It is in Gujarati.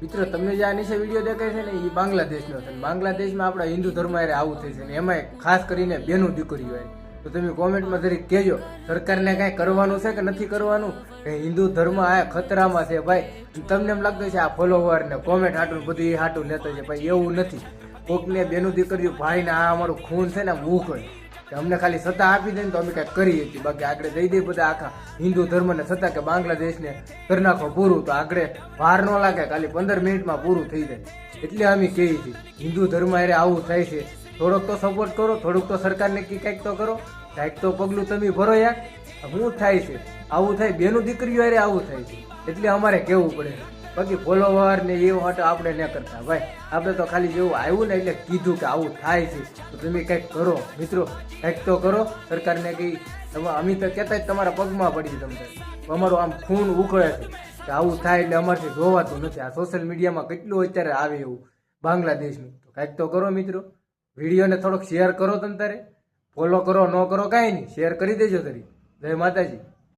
મિત્રો તમને જે આ નીચે વિડીયો દેખાય છે ને એ બાંગ્લાદેશનો છે. બાંગ્લાદેશમાં આપણા હિન્દુ ધર્મ હારે આવું થઈ છે ને એમાં ખાસ કરીને બેનું દીકરીઓ હોય. તો તમે કોમેન્ટમાં જરીક કહેજો સરકારને કાંઈ કરવાનું છે કે નથી કરવાનું, કે હિન્દુ ધર્મ આ ખતરામાં છે ભાઈ. તમને એમ લાગતું છે આ ફોલોવર ને કોમેન્ટ હાટું બધું એ હાટું લેતો છે, ભાઈ એવું નથી. કોકને બેનું દીકરીઓ ભાઈને આ અમારું ખૂન છે ને ઉખડે કે અમને ખાલી સત્તા આપી દે ને તો અમે કાંઈક કરી હતી, બાકી આગળ દઈ દઈએ બધા આખા હિન્દુ ધર્મને સત્તા કે બાંગ્લાદેશને કરી નાખો પૂરું, તો આગળ વાર ન લાગે, ખાલી 15 મિનિટમાં પૂરું થઈ જાય. એટલે અમે કહીએ છીએ હિન્દુ ધર્મ હારે આવું થાય છે, થોડોક તો સપોર્ટ કરો, થોડુંક તો સરકારને કંઈક તો કરો, કંઈક તો પગલું તમે ભરો યાર. શું થાય છે આવું થાય, બેનું દીકરીઓ હારે આવું થાય છે એટલે અમારે કહેવું પડે. બાકી ફોલોવર ને એવું માટે આપણે ન કરતા ભાઈ, આપણે તો ખાલી જેવું આવ્યું ને એટલે કીધું કે આવું થાય છે તો તમે કંઈક કરો મિત્રો, કંઈક તો કરો. સરકારને કંઈ અમે તો કહેતા જ તમારા પગમાં પડી તમને, અમારું આમ ખૂન ઉકળે છે કે આવું થાય એટલે અમારથી જોવાતું નથી. આ સોશિયલ મીડિયામાં કેટલું અત્યારે આવે એવું બાંગ્લાદેશનું, તો કંઈક તો કરો મિત્રો. વિડીયોને થોડોક શેર કરો, તમે તારે ફોલો કરો ન કરો કાંઈ નહીં, શેર કરી દેજો તરી. જય માતાજી.